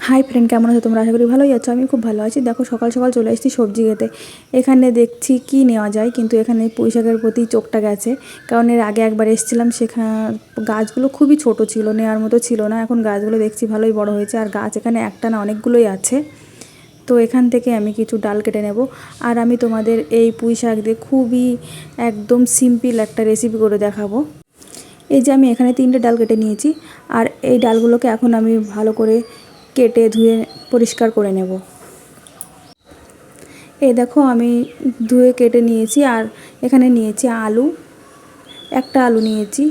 Hi friend, কেমন আছো তোমরা? আশা করি ভালোই আছো। আমি খুব ভালো আছি। দেখো, সকাল সকাল চলে এসেছি সবজি খেতে। এখানে দেখছি কি নেওয়া যায়, কিন্তু এখানে পুঁই শাকের প্রতি চোখটা গেছে। কারণ এর আগে একবার এসেছিলাম, সেখানে গাছগুলো খুবই ছোট ছিল, নেওয়ার মতো ছিল না। এখন গাছগুলো দেখছি ভালোই বড় হয়েছে, আর গাছ এখানে একটা না অনেকগুলোই আছে। তো এখান থেকে আমি কিছু ডাল কেটে নেব। আর আমি তোমাদের এই পুঁই শাক দিয়ে খুবই একদম সিম্পল একটা রেসিপি করে দেখাবো। এই যে আমি এখানে 3টে ডাল কেটে নিয়েছি, আর এই ডালগুলোকে এখন আমি ভালো করে কেটে ধুয়ে পরিষ্কার করে নেব। এই দেখো, আমি ধুয়ে কেটে নিয়েছি। আর এখানে নিয়েছি আলু, একটা আলু নিয়েছি,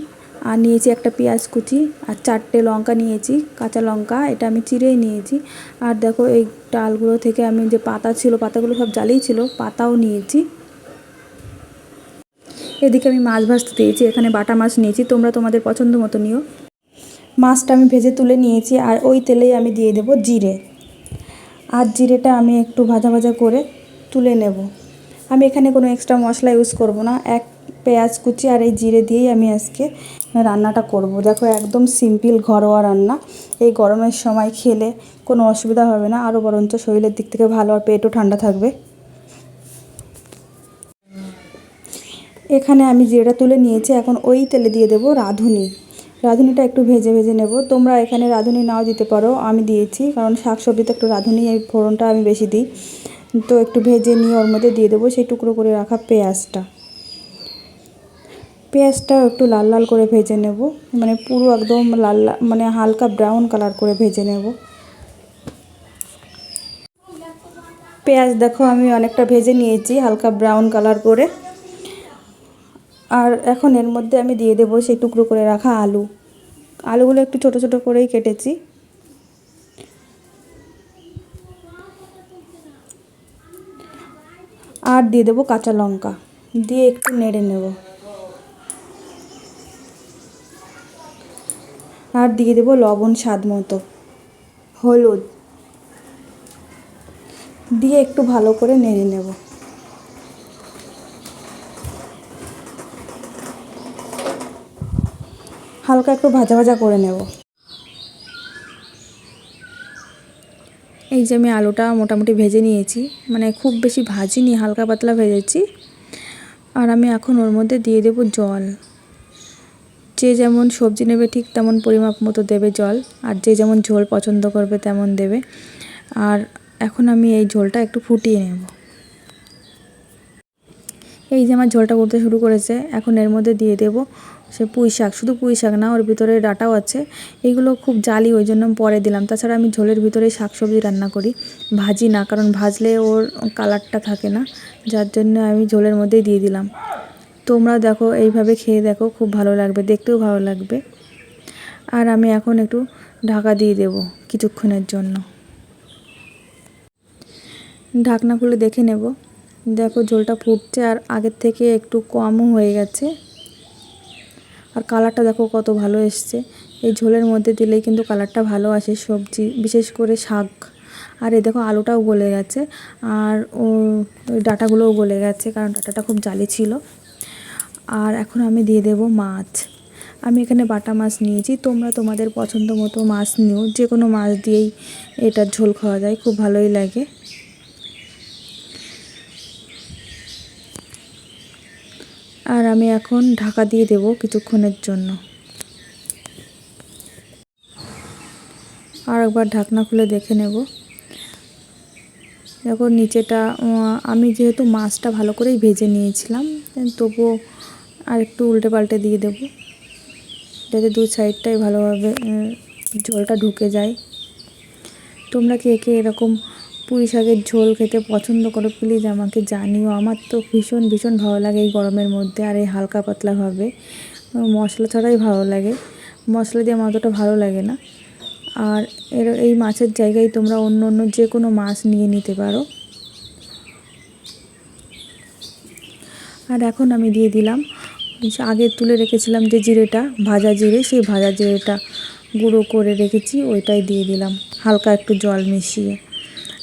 আর নিয়েছি একটা পেঁয়াজ কুচি, আর 4টে লঙ্কা নিয়েছি, কাঁচা লঙ্কা, এটা আমি চিড়েই নিয়েছি। আর দেখো, এই ডালগুলো থেকে আমি যে পাতা ছিল, পাতাগুলো সব জালেই ছিল, পাতাও নিয়েছি। এদিকে আমি মাছ ভাজতে দিয়েছি, এখানে বাটা মাছ নিয়েছি, তোমরা তোমাদের পছন্দ মতো নিও। মাছটা আমি ভেজে তুলে নিয়েছি, আর ওই তেলেই আমি দিয়ে দেবো জিরে। আর জিরেটা আমি একটু ভাজা ভাজা করে তুলে নেব। আমি এখানে কোনো এক্সট্রা মশলা ইউজ করব না, এক পেঁয়াজ কুচি আর এই জিরে দিয়েই আমি আজকে রান্নাটা করব। দেখো, একদম সিম্পল ঘরোয়া রান্না। এই গরমের সময় খেলে কোনো অসুবিধা হবে না, আরও বরঞ্চ শরীরের দিক থেকে ভালো, আর পেটও ঠান্ডা থাকবে। এখানে আমি জিরেটা তুলে নিয়েছি, এখন ওই তেলে দিয়ে দেবো রাঁধুনি। রাঁধুনিটা একটু ভেজে ভেজে নেব। তোমরা এখানে রাঁধুনি নাও দিতে পারো, আমি দিয়েছি কারণ শাকসবজিতে একটু রাঁধুনি, এই ফোড়নটা আমি বেশি দিই। তো একটু ভেজে নিয়ে ওর মধ্যে দিয়ে দেবো সেই টুকরো করে রাখা পেঁয়াজটা। পেঁয়াজটাও একটু লাল লাল করে ভেজে নেব, মানে পুরো একদম লাল, মানে হালকা ব্রাউন কালার করে ভেজে নেব। পেঁয়াজ দেখো আমি অনেকটা ভেজে নিয়েছি হালকা ব্রাউন কালার করে। আর এখন এর মধ্যে আমি দিয়ে দেবো সেই টুকরো করে রাখা আলু। আলুগুলো একটু ছোট ছোট করেই কেটেছি। আর দিয়ে দেবো কাঁচা লঙ্কা, দিয়ে একটু নেড়ে নেব। আর দিয়ে দেবো লবণ স্বাদ মতো, হলুদ দিয়ে একটু ভালো করে নেড়ে নেব। হালকা একটু ভাজা ভাজা করে নেব। এই যে আমি আলুটা মোটামুটি ভেজে নিয়েছি, মানে খুব বেশি ভাজিনি, হালকা পাতলা ভেজেছি। আর আমি এখন ওর মধ্যে দিয়ে দেবো জল। যে যেমন সবজি নেবে ঠিক তেমন পরিমাপ মতো দেবে জল, আর যে যেমন ঝোল পছন্দ করবে তেমন দেবে। আর এখন আমি এই ঝোলটা একটু ফুটিয়ে নেব। এই যে আমার ঝোলটা করতে শুরু করেছে, এখন এর মধ্যে দিয়ে দেব সে পুঁই শাক। শুধু পুঁই শাক না, ওর ভিতরে ডাঁটাও আছে। এইগুলো খুব জালি, ওই জন্য পরে দিলাম। তাছাড়া আমি ঝোলের ভিতরে শাক সবজি রান্না করি, ভাজি না, কারণ ভাজলে ওর কালারটা থাকে না, যার জন্য আমি ঝোলের মধ্যেই দিয়ে দিলাম। তোমরা দেখো, এইভাবে খেয়ে দেখো, খুব ভালো লাগবে, দেখতেও ভালো লাগবে। আর আমি এখন একটু ঢাকা দিয়ে দেব কিছুক্ষণের জন্য। ঢাকনা খুলে দেখে নেব। দেখো, ঝোলটা ফুটছে, আর আগের থেকে একটু কমও হয়ে গেছে। আর কালারটা দেখো কত ভালো এসছে। এই ঝোলের মধ্যে দিলেই কিন্তু কালারটা ভালো আসে সবজি, বিশেষ করে শাক। আর এই দেখো, আলুটাও গলে গেছে, আর ওই ডাঁটাগুলোও গলে গেছে, কারণ ডাঁটাটা খুব জালি ছিল। আর এখন আমি দিয়ে দেব মাছ। আমি এখানে বাটা মাছ নিয়েছি, তোমরা তোমাদের পছন্দ মতো মাছ নিও, যে কোনো মাছ দিয়েই এটার ঝোল খাওয়া যায়, খুব ভালোই লাগে। আর আমি এখন ঢাকা দিয়ে দেব কিছুক্ষণের জন্য। আর একবার ঢাকনা খুলে দেখে নেব। দেখো, নিচেটা আমি যেহেতু মাছটা ভালো করেই ভেজে নিয়েছিলাম, তবুও আর একটু উল্টে পাল্টে দিয়ে দেব, যাতে দু সাইডটাই ভালোভাবে ঝোলটা ঢুকে যায়। তোমরা কে কে এরকম পুঁই শাকের ঝোল খেতে পছন্দ করো, প্লিজ আমাকে জানিও। আমার তো ভীষণ ভীষণ ভালো লাগে এই গরমের মধ্যে, আর এই হালকা পাতলাভাবে, মশলা ছাড়াই ভালো লাগে, মশলা দিয়ে আমার অতটা ভালো লাগে না। আর এই মাছের জায়গায় তোমরা অন্য অন্য যে কোনো মাছ নিয়ে নিতে পারো। আর এখন আমি দিয়ে দিলাম আগে তুলে রেখেছিলাম যে জিরেটা, ভাজা জিরে, সেই ভাজা জিরেটা গুঁড়ো করে রেখেছি, ওইটাই দিয়ে দিলাম হালকা একটু জল মিশিয়ে।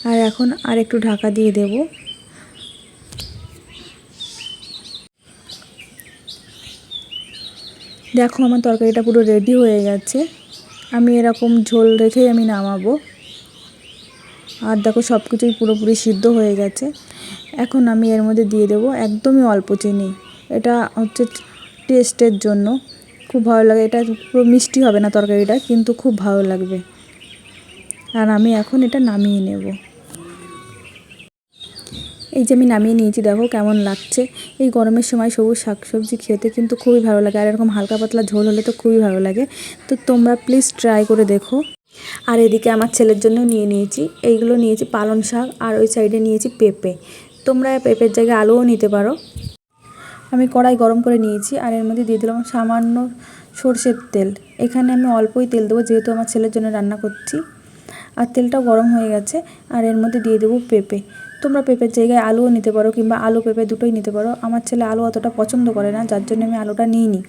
আর এখন আর একটু ঢাকা দিয়ে দেব। দেখো, আমার তরকারিটা পুরো রেডি হয়ে গেছে। আমি এরকম ঝোল রেখেই আমি নামাবো। আর দেখো সব কিছুই পুরোপুরি সিদ্ধ হয়ে গেছে। এখন আমি এর মধ্যে দিয়ে দেবো একদমই অল্প চিনি। এটা হচ্ছে টেস্টের জন্য, খুব ভালো লাগে। এটা পুরো মিষ্টি হবে না তরকারিটা, কিন্তু খুব ভালো লাগবে। আর আমি এখন এটা নামিয়ে নেব। এই যে আমি নামিয়ে নিয়েছি, দেখো কেমন লাগছে। এই গরমের সময় সবুজ শাকসবজি খেতে কিন্তু খুবই ভালো লাগে, আর এরকম হালকা পাতলা ঝোল হলে তো খুবই ভালো লাগে। তো তোমরা প্লিজ ট্রাই করে দেখো। আর এদিকে আমার ছেলের জন্য নিয়ে নিয়েছি, এইগুলো নিয়েছি পালং শাক, আর ওই সাইডে নিয়েছি পেঁপে। তোমরা পেঁপের জায়গায় আলুও নিতে পারো। আমি কড়াই গরম করে নিয়েছি, আর এর মধ্যে দিয়ে দিলাম সামান্য সরষের তেল। এখানে আমি অল্পই তেল দেবো, যেহেতু আমার ছেলের জন্য রান্না করছি। আর তেলটাও গরম হয়ে গেছে, আর এর মধ্যে দিয়ে দেবো পেঁপে। তোমরা পেঁপের জায়গায় আলুও নিতে পারো, কিংবা আলু পেঁপে দুটোই নিতে পারো। আমার ছেলে আলু অতটা পছন্দ করে না, যার জন্য আমি আলুটা নিইনি।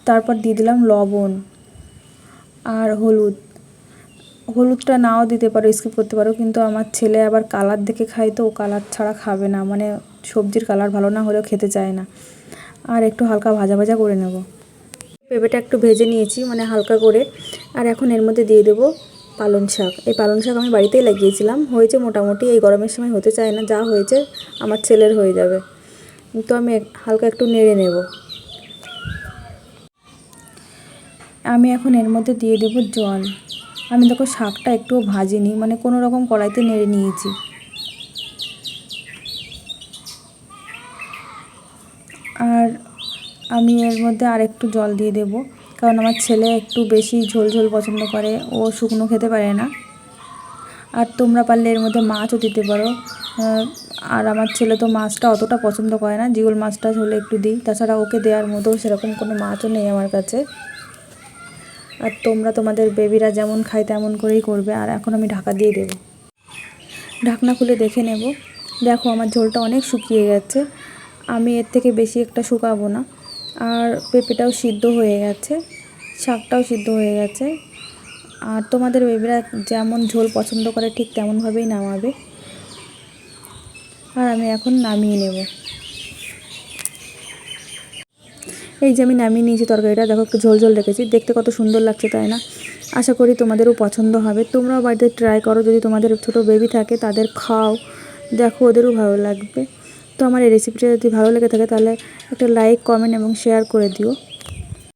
তারপর দিয়ে দিলাম লবণ আর হলুদ। হলুদটা নাও দিতে পারো, স্কিপ করতে পারো, কিন্তু আমার ছেলে আবার কালার দেখে খায়, তো ও কালার ছাড়া খাবে না, মানে সবজির কালার ভালো না হলেও খেতে চায় না। আর একটু হালকা ভাজা ভাজা করে নেব। পেঁপেটা একটু ভেজে নিয়েছি, মানে হালকা করে। আর এখন এর মধ্যে দিয়ে দেবো পালং শাক। এই পালং শাক আমি বাড়িতেই লাগিয়েছিলাম, হয়েছে মোটামুটি। এই গরমের সময় হতে চায় না, যা হয়েছে আমার ছেলের হয়ে যাবে। তো আমি হালকা একটু নেড়ে নেব। আমি এখন এর মধ্যে দিয়ে দেবো জল। আমি দেখো শাকটা একটুও ভাজিনি, মানে কোনো রকম কড়াইতে নেড়ে নিয়েছি। আর আমি এর মধ্যে আর একটু জল দিয়ে দেব, কারণ আমার ছেলে একটু বেশি ঝোল ঝোল পছন্দ করে, ও শুকনো খেতে পারে না। আর তোমরা পারলে এর মধ্যে মাছও দিতে পারো। আর আমার ছেলে তো মাছটা অতটা পছন্দ করে না, জিওল মাছটা হলে একটু দিই। তাছাড়া ওকে দেওয়ার মতো সেরকম কোনো মাছও নেই আমার কাছে। আর তোমরা তোমাদের বেবিরা যেমন খায় তেমন করেই করবে। আর এখন আমি ঢাকা দিয়ে দেবো। ঢাকনা খুলে দেখে নেব। দেখো আমার ঝোলটা অনেক শুকিয়ে গেছে, আমি এর থেকে বেশি একটা শুকাবো না। আর পেঁপেটাও সিদ্ধ হয়ে গেছে, শাকটাও সিদ্ধ হয়ে গেছে। আর তোমাদের বেবিরা যেমন ঝোল পছন্দ করে ঠিক তেমনভাবেই নামাবে। আর আমি এখন নামিয়ে নেব। এই যে আমি নামিয়ে নিয়েছি তরকারিটা, দেখো একটু ঝোল ঝোল রেখেছি, দেখতে কত সুন্দর লাগছে তাই না? আশা করি তোমাদেরও পছন্দ হবে। তোমরাও বাড়িতে ট্রাই করো, যদি তোমাদের ছোটো বেবি থাকে তাদের খাও, দেখো ওদেরও ভালো লাগবে। তো আমার এই রেসিপিটা যদি ভালো লেগে থাকে তাহলে একটা লাইক, কমেন্ট এবং শেয়ার করে দিও।